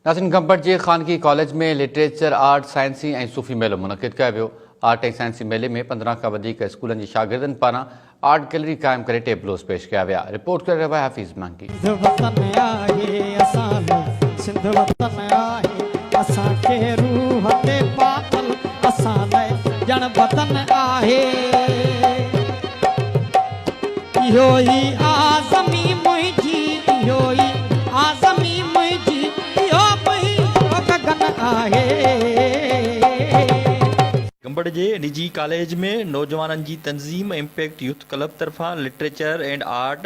नाज़रीन, गंबट जे ख़ानगी कॉलेज में literature, art, साइंसी ऐं सूफ़ी मेलो मुनक़िद कयो वियो। आर्ट ऐं साइंसी मेले में 15 खां वधीक स्कूलनि जे शागिर्दनि पारां आर्ट गैलरी क़ाइमु करे टेबलोस पेश कया विया। रिपोर्ट करे रहिया हाफ़िज़ मांगी। गंबड़ जे निजी कॉलेज में नौजवाननि जी तंज़ीम इम्पैक्ट यूथ क्लब तरफ़ां लिटरेचर एंड आर्ट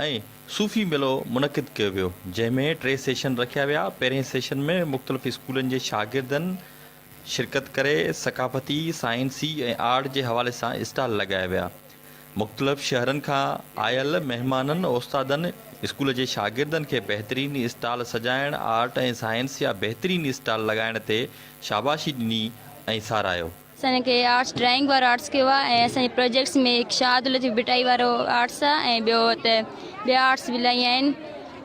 ऐं सूफ़ी मेलो मुनक़िद कयो वियो, जंहिंमें 3 सेशन रखिया विया। पहिरें सेशन में मुख़्तलिफ़ स्कूलनि जे शागिर्दनि शिरकत करे सक़ाफ़ती, साइंसी ऐं आर्ट जे हवाले सां स्टॉल लॻाया विया। मुख़्तलिफ़ शहरनि खां आयल महिमाननि, उस्तादनि स्कूल जे शागिर्दनि खे बहितरीन स्टॉल सजाइण, आर्ट ऐं साइंस या बहितरीन स्टॉल लॻाइण ते शाबाशी ॾिनी ऐं सारायो। असांखे आर्ट्स ड्राइंग वारो आर्ट्स कयो आहे ऐं असांजे प्रोजेक्ट्स में हिकु शाद लतीफ़ बिटाई वारो आर्ट्स आहे ऐं ॿियो त ॿिया आर्ट्स बि इलाही आहिनि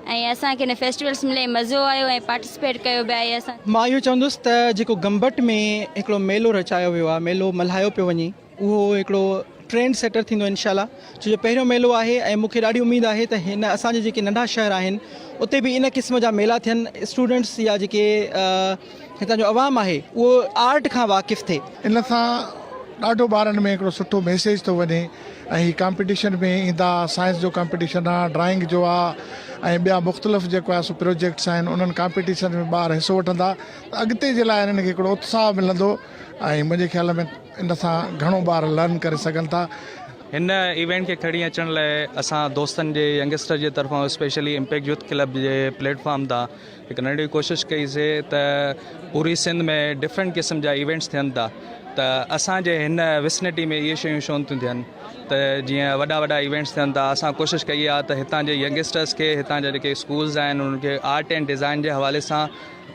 ऐं असांखे हिन फेस्टिवल्स में मज़ो आयो ऐं पार्टिसिपेट कयो बि आहे। असां मां इहो चवंदुसि त जेको गंबट में हिकिड़ो मेलो रचायो वियो आहे, मेलो मल्हायो पियो वञे, उहो हिकिड़ो ट्रेंड सेटर थींदो इंशाल्लाह। छो जो पहिरियों मेलो आहे ऐं मूंखे ॾाढी उमेदु आहे त हिन असांजे जेके नंढा शहर आहिनि उते बि इन क़िस्म जा मेला थियनि, स्टूडेंट्स या जेके हितां जो अवाम आहे उहो आर्ट खां वाक़िफ़ थिए। इन सां ॾाढो ॿारनि में हिकिड़ो सुठो मैसेज थो वञे ऐं हीअ कॉम्पिटिशन में ईंदा, साइंस जो कॉम्पिटिशन आहे, ड्राइंग जो आहे ऐं ॿिया मुख़्तलिफ़ जेको आहे सो प्रोजेक्ट्स आहिनि, उन्हनि कॉम्पिटिशन में ॿार हिसो वठंदा त अॻिते जे लाइ हिननि खे हिकिड़ो उत्साह मिलंदो ऐं मुंहिंजे ख़्याल में इन सां घणो ॿार लर्न करे सघनि था। हिन इवेंट खे खणी अचण लाइ असां दोस्तनि जे यंगस्टर जे तरफ़ां स्पेशली इम्पैक्ट यूथ क्लब जे प्लेटफॉर्म तां हिकु नंढी कोशिशि कईसीं त पूरी सिंध में डिफरेंट क़िस्म जा इवेंट्स थियनि था त असांजे हिन विसनिटी में इहे शयूं छो नथियूं थियनि त जीअं वॾा वॾा इवेंट्स थियनि था। असां कोशिशि कई आहे त हितां जे यंगस्टर्स खे, हितां जा जेके स्कूल्स आहिनि उन्हनि खे आर्ट एंड डिज़ाइन जे हवाले सां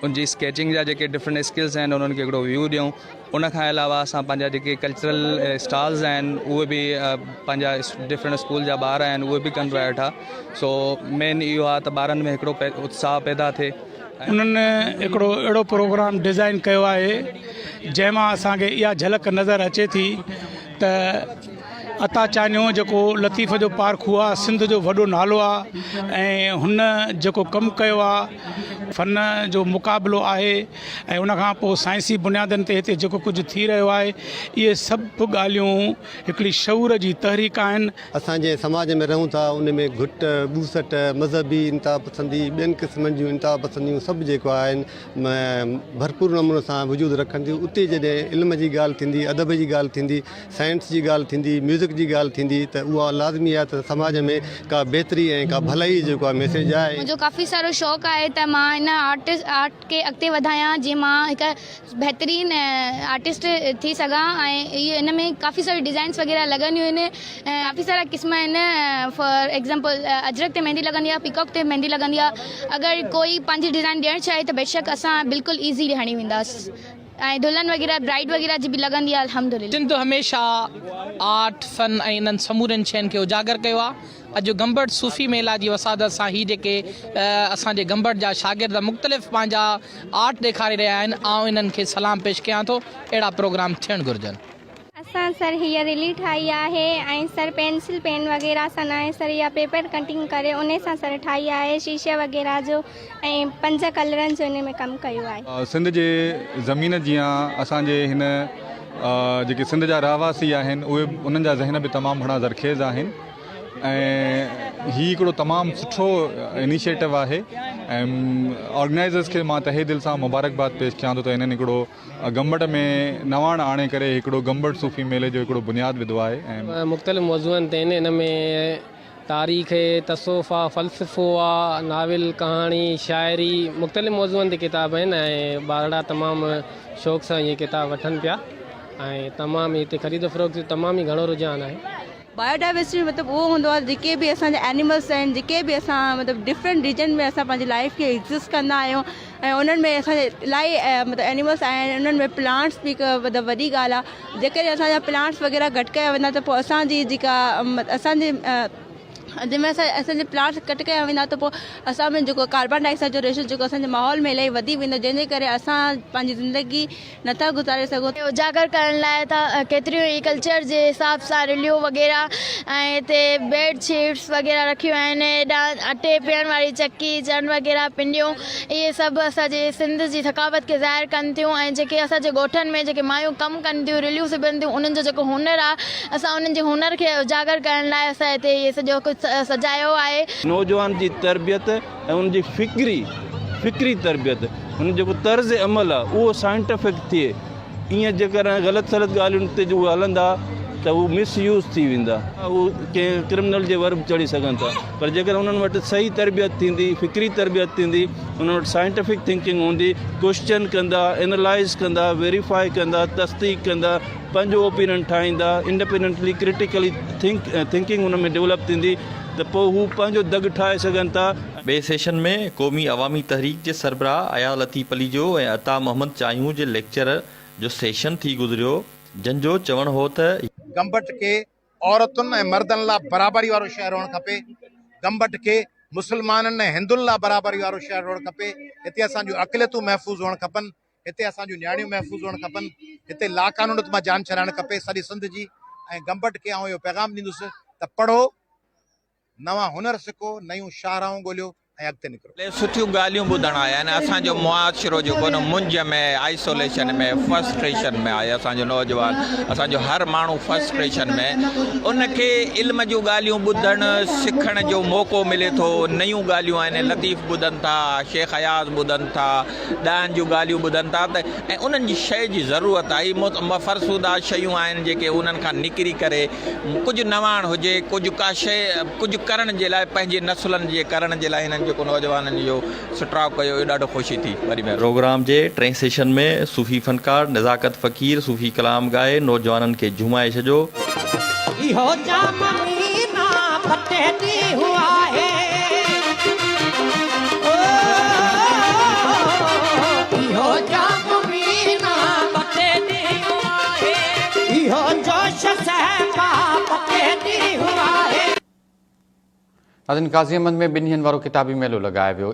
उनजी स्केचिंग जा जेके डिफरेंट स्किल्स आहिनि उन्हनि खे हिकिड़ो व्यू ॾियूं। उनखां अलावा असां पंहिंजा जेके कल्चरल स्टॉल्स आहिनि उहे बि पंहिंजा डिफरेंट स्कूल जा ॿार आहिनि उहे बि कनि पिया वेठा। सो मेन इहो आहे त ॿारनि में हिकिड़ो उत्साह पैदा थिए। उन्हनि हिकिड़ो अहिड़ो प्रोग्राम डिज़ाइन कयो आहे जंहिंमां असांखे इहा झलक नज़र अचे थी त अता चानियो जेको लतीफ़ जो पार्क आहे, सिंध जो वॾो नालो आहे ऐं हुन जेको कमु कयो आहे, फ़न जो मुक़ाबिलो आहे ऐं उनखां पोइ साइंसी बुनियादनि ते हिते जेको कुझु थी रहियो आहे, इहे सभु ॻाल्हियूं हिकिड़ी शऊर जी तहरीक आहिनि। असांजे समाज में रहूं था, उन में घुट बूसट मज़हबी इंतिहा पसंदी, ॿियनि क़िस्मनि जूं इंतिहा पसंदियूं सभु जेको आहिनि भरपूर नमूने सां वजूद रखनि थियूं। उते जॾहिं इल्म जी ॻाल्हि थींदी, अदब जी ॻाल्हि थींदी, साइंस जी ॻाल्हि थींदी, म्यूज़िक जी ॻाल्हि थींदी त उहा लाज़मी आहे त समाज में का बहितरी ऐं का भलाई जेको आहे मैसेज आहे। मुंहिंजो काफ़ी सारो शौक़ु आहे त मां हिन आर्ट खे अॻिते वधायां जीअं मां हिकु बहितरीन आर्टिस्ट थी सघां ऐं इहे हिन में काफ़ी सारी डिज़ाइंस वग़ैरह लॻंदियूं आहिनि, काफ़ी सारा क़िस्म आहिनि। फॉर एग्ज़ाम्पल अजरक ते मेहंदी लॻंदी आहे, पीकॉक ते मेहंदी लॻंदी आहे। अगरि कोई पंहिंजी डिज़ाइन ॾियणु चाहे त बेशक असां बिल्कुलु ईज़ी हणी वेंदासीं ऐं दुल्हन वग़ैरह ब्राइड वग़ैरह जी बि लॻंदी आहे। अल्हम्दुलिल्लाह सिंध हमेशह आर्ट फन ऐं इन्हनि समूरनि शयुनि खे उजागर कयो आहे। अॼु गंबट सूफ़ी मेला जी वसादत सां ही जेके असांजे गंबट जा शागिर्द मुख़्तलिफ़ पंहिंजा आर्ट ॾेखारे रहिया आहिनि, आउं इन्हनि खे सलाम पेश कयां थो। अहिड़ा प्रोग्राम थियणु घुरिजनि। असां सर हीअ रिली ठाही आहे ऐं सर पेंसिल पेन वग़ैरह सां न सर इहा पेपर कटिंग करे उन सां सर ठाही आहे, शीशे वग़ैरह जो ऐं 5 कलरनि जो इन में कमु कयो आहे। सिंध जे ज़मीन जीअं असांजे हिन जेके सिंध जा रहवासी आहिनि उहे उन्हनि जा ज़हन बि तमामु घणा ज़रखेज़ आहिनि ऐं हीउ हिकिड़ो तमामु सुठो इनिशिएटिव आहे ऐं ऑर्गेनाइज़र्स खे मां तहे दिलि सां मुबारकबाद पेश कयां थो त हिननि हिकिड़ो गंबट में नवाण आणे करे हिकिड़ो गंबट सूफ़ी मेले जो हिकिड़ो बुनियादु विधो आहे। ऐं मुख़्तलिफ़ मौज़ूअनि ते हिन में तारीख़, तसोफ़ा, फ़लसफ़ो आहे, नाविल, कहाणी, शाइरी, मुख़्तलिफ़ मौज़ूअनि ते किताब आहिनि ऐं ॿार तमामु शौक़ सां इहे किताब वठनि पिया ऐं तमामु हिते ख़रीद फ़रोख़्त जो तमामु ई घणो रुझान आहे। बायोडाइवर्सिटी मतिलबु उहो हूंदो आहे जेके बि असांजा एनिमल्स आहिनि, जेके बि असां मतिलबु डिफरेंट रीजन में असां पंहिंजी लाइफ खे एग्ज़िस्ट कंदा आहियूं ऐं उन्हनि में असांजे इलाही मतिलबु एनिमल्स आहिनि, उन्हनि में प्लांट्स बि हिकु मतिलबु वॾी ॻाल्हि आहे। जेकॾहिं असांजा प्लांट्स वग़ैरह घटि कया वेंदा त पोइ असांजी जेका असांजे जंहिंमें असांजे प्लांट्स कट कया वेंदा त पोइ असां में जेको कार्बन डाइऑक्साइड जो रेशो जेको असांजे माहौल में इलाही वधी वेंदो, जंहिंजे करे असां पंहिंजी ज़िंदगी नथा गुज़ारे सघूं। उजागर करण लाइ त केतिरियूं ई कल्चर जे हिसाब सां रिलियूं वग़ैरह ऐं हिते बेडशीट्स वग़ैरह रखियूं आहिनि, एॾा अटे पीअण वारी चकी चण वग़ैरह पिंडियूं, इहे सभु असांजे सिंध जी थकावत खे ज़ाहिर कनि थियूं। ऐं जेके असांजे ॻोठनि में जेके मायूं कमु कनि थियूं, रिलियूं सिबनि थियूं, उन्हनि जो जेको हुनर आहे, असां उन्हनि जे हुनर खे उजागर करण लाइ असां हिते इहे सॼो कुझु सजायो आहे। नौजवान जी तरबियत ऐं उनजी फ़िक्री तरबियत, हुन जेको तर्ज़ अमल आहे उहो साइंटिफिक थिए। ईअं जेकर ग़लति सलत ॻाल्हियुनि ते जो हलंदा त उहो मिसयूज़ थी वेंदा, उहो कंहिं क्रिमिनल जे वर्ब चढ़ी सघनि था। पर जेकर उन्हनि वटि सही तरबियत थींदी, फ़िक्री तरबियत थींदी, उन्हनि वटि साइंटिफिक थिंकिंग हूंदी, क्वेश्चन कंदा, एनालाइज़ कंदा, वेरीफाई कंदा, तस्दीक कंदा, पंहिंजो ओपिनियन ठाहींदा, इंडिपेंडेंटली क्रिटिकली थिंकिंग हुन में डेवलप थींदी, त पोइ हू पंहिंजो दग ठाहे सघनि था। ॿिए सेशन में क़ौमी अवामी तहरीक जे सरबराह अया लतीफ़ अली जो ऐं अता मोहम्मद चाहियूं जे लेक्चर जो सेशन थी गुज़रियो, जंहिंजो चवणु हो त गंबट के औरतुनि ऐं मर्दनि लाइ बराबरी वारो शहर हुअणु खपे, गंबट के मुस्लमाननि ऐं हिंदुनि लाइ बराबरी वारो शहर हुअणु खपे। हिते असांजूं अक़लियतूं महफ़ूज़ हुअणु खपनि, हिते असांजूं न्याणियूं महफ़ूज़ हुअणु खपनि, हिते लाक़ानूनियत मां जान छॾाइणु खपे सॼी सिंध जी। ऐं गंबट खे आउं इहो पैगाम ॾींदुसि त पढ़ो, नवां हुनर सिखो, नयूं शाहराऊं ॻोल्हियो ऐं अॻिते निकिरो। सुठियूं ॻाल्हियूं ॿुधण आया आहिनि। असांजो मुआशिरो जेको न मुंझ में, आइसोलेशन में, फ्रस्ट्रेशन में आहे असांजो नौजवान, असांजो हर माण्हू फ्रस्ट्रेशन में, उनखे इल्म जूं ॻाल्हियूं ॿुधण सिखण जो मौक़ो मिले थो। नयूं ॻाल्हियूं आहिनि, लतीफ़ ॿुधनि था, शेख अयाज़ ॿुधनि था, ॾाहनि जूं ॻाल्हियूं ॿुधनि था, त ऐं उन्हनि जी शइ जी ज़रूरत आहे। फरसूदा शयूं आहिनि जेके उन्हनि खां निकिरी करे कुझु नवाण हुजे, कुझु का शइ कुझु करण जे लाइ, पंहिंजे नसुलनि जे करण जे लाइ हिननि जेको नौजवाननि जो सुठराव कयो, इहो ॾाढो ख़ुशी थी। वरी प्रोग्राम जे टें सेशन में सूफ़ी फनकार नज़ाकत फ़कीर सूफ़ी कलाम ॻाए नौजवाननि खे झुमाए छॾियो। नाज़रीन, काज़ी अहमद में ॿिनि ॾींहंनि वारो किताबी मेलो लॻायो वियो।